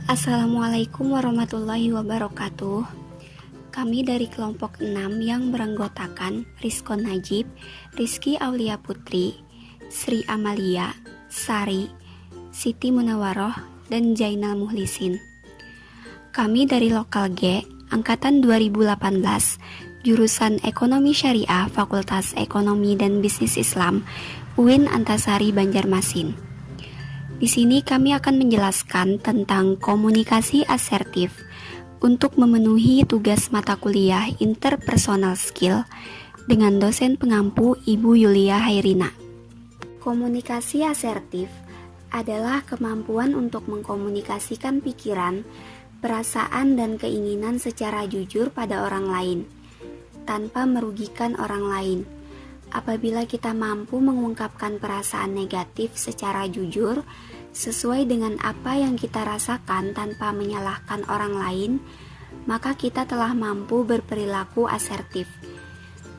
Assalamualaikum warahmatullahi wabarakatuh. Kami dari kelompok 6 yang beranggotakan Rizkon Najib, Rizky Aulia Putri, Sri Amalia, Sari, Siti Munawaroh, dan Jainal Muhlisin. Kami dari Lokal G, Angkatan 2018, jurusan Ekonomi Syariah, Fakultas Ekonomi dan Bisnis Islam, UIN Antasari Banjarmasin. Di sini kami akan menjelaskan tentang komunikasi asertif untuk memenuhi tugas mata kuliah interpersonal skill dengan dosen pengampu Ibu Yulia Hairina. Komunikasi asertif adalah kemampuan untuk mengkomunikasikan pikiran, perasaan, dan keinginan secara jujur pada orang lain, tanpa merugikan orang lain. Apabila kita mampu mengungkapkan perasaan negatif secara jujur, sesuai dengan apa yang kita rasakan tanpa menyalahkan orang lain, maka kita telah mampu berperilaku asertif.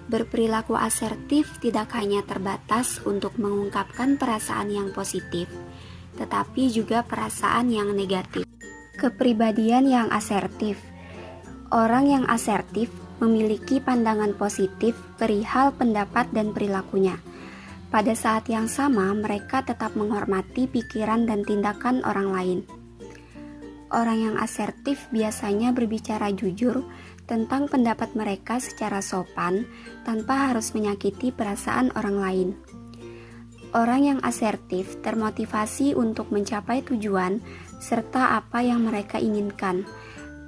Berperilaku asertif tidak hanya terbatas untuk mengungkapkan perasaan yang positif, tetapi juga perasaan yang negatif. Kepribadian yang asertif. Orang yang asertif memiliki pandangan positif perihal pendapat dan perilakunya. Pada saat yang sama, mereka tetap menghormati pikiran dan tindakan orang lain. Orang yang asertif biasanya berbicara jujur tentang pendapat mereka secara sopan tanpa harus menyakiti perasaan orang lain. Orang yang asertif termotivasi untuk mencapai tujuan serta apa yang mereka inginkan.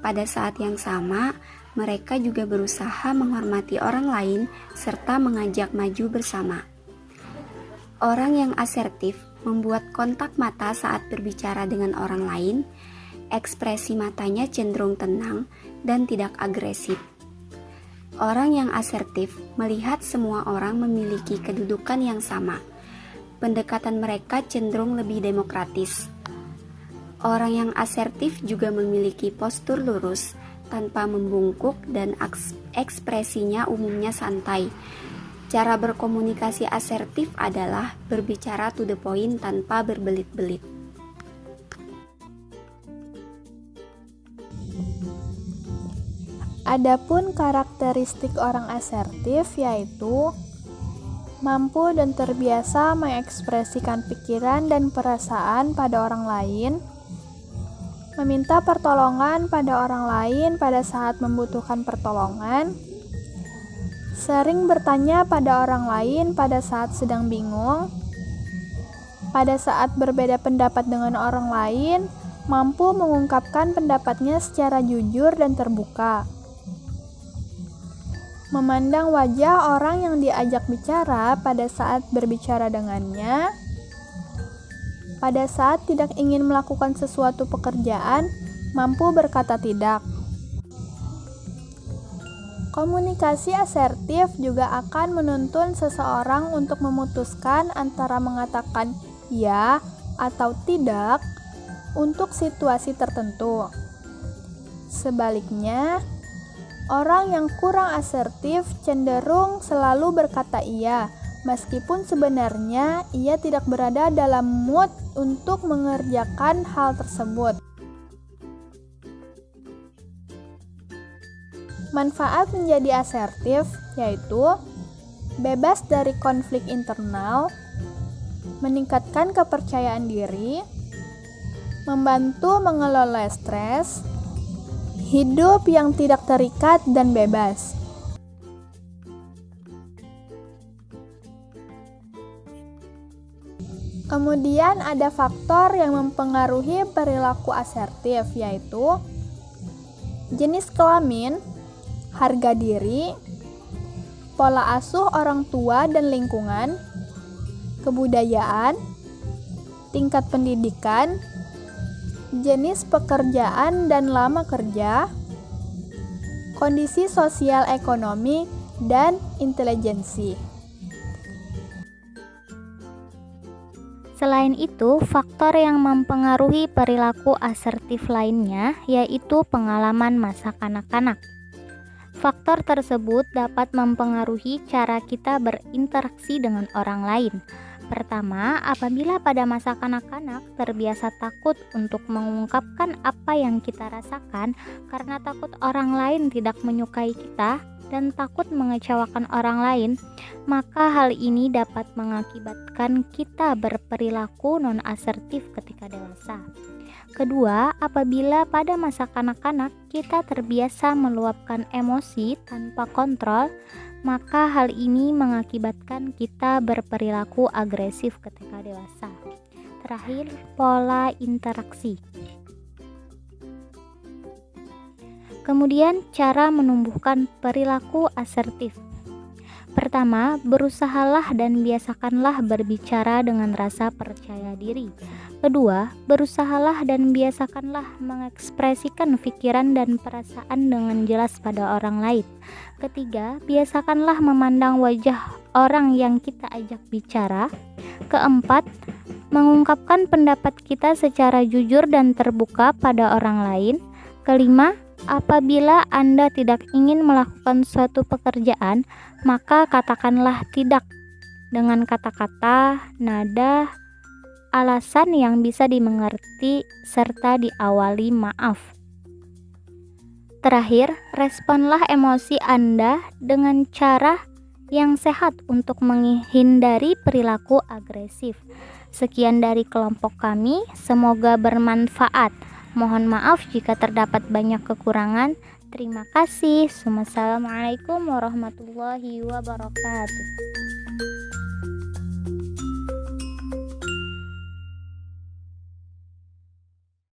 Pada saat yang sama, mereka juga berusaha menghormati orang lain serta mengajak maju bersama. Orang yang asertif membuat kontak mata saat berbicara dengan orang lain. Ekspresi matanya cenderung tenang dan tidak agresif. Orang yang asertif melihat semua orang memiliki kedudukan yang sama. Pendekatan mereka cenderung lebih demokratis. Orang yang asertif juga memiliki postur lurus, tanpa membungkuk, dan ekspresinya umumnya santai. Cara berkomunikasi asertif adalah berbicara to the point tanpa berbelit-belit. Adapun karakteristik orang asertif yaitu mampu dan terbiasa mengekspresikan pikiran dan perasaan pada orang lain, meminta pertolongan pada orang lain pada saat membutuhkan pertolongan, sering bertanya pada orang lain pada saat sedang bingung, pada saat berbeda pendapat dengan orang lain, mampu mengungkapkan pendapatnya secara jujur dan terbuka, memandang wajah orang yang diajak bicara pada saat berbicara dengannya, pada saat tidak ingin melakukan sesuatu pekerjaan, mampu berkata tidak. Komunikasi asertif juga akan menuntun seseorang untuk memutuskan antara mengatakan ya atau tidak untuk situasi tertentu. Sebaliknya, orang yang kurang asertif cenderung selalu berkata iya, meskipun sebenarnya ia tidak berada dalam mood untuk mengerjakan hal tersebut. Manfaat menjadi asertif yaitu bebas dari konflik internal, meningkatkan kepercayaan diri, membantu mengelola stres, hidup yang tidak terikat dan bebas. Kemudian ada faktor yang mempengaruhi perilaku asertif yaitu jenis kelamin, harga diri, pola asuh orang tua dan lingkungan, kebudayaan, tingkat pendidikan, jenis pekerjaan dan lama kerja, kondisi sosial ekonomi, dan intelijensi. Selain itu, faktor yang mempengaruhi perilaku asertif lainnya yaitu pengalaman masa kanak-kanak. Faktor tersebut dapat mempengaruhi cara kita berinteraksi dengan orang lain. Pertama, apabila pada masa kanak-kanak terbiasa takut untuk mengungkapkan apa yang kita rasakan karena takut orang lain tidak menyukai kita dan takut mengecewakan orang lain, maka hal ini dapat mengakibatkan kita berperilaku non-asertif ketika dewasa. Kedua, apabila pada masa kanak-kanak kita terbiasa meluapkan emosi tanpa kontrol, maka hal ini mengakibatkan kita berperilaku agresif ketika dewasa. Terakhir, pola interaksi. Kemudian, cara menumbuhkan perilaku asertif. Pertama, berusahalah dan biasakanlah berbicara dengan rasa percaya diri. Kedua, berusahalah dan biasakanlah mengekspresikan pikiran dan perasaan dengan jelas pada orang lain. Ketiga, biasakanlah memandang wajah orang yang kita ajak bicara. Keempat, mengungkapkan pendapat kita secara jujur dan terbuka pada orang lain. Kelima, apabila Anda tidak ingin melakukan suatu pekerjaan, maka katakanlah tidak dengan kata-kata, nada, alasan yang bisa dimengerti, serta diawali maaf. Terakhir, responlah emosi Anda dengan cara yang sehat untuk menghindari perilaku agresif. Sekian dari kelompok kami, semoga bermanfaat. Mohon maaf jika terdapat banyak kekurangan. Terima kasih. Wassalamualaikum warahmatullahi wabarakatuh.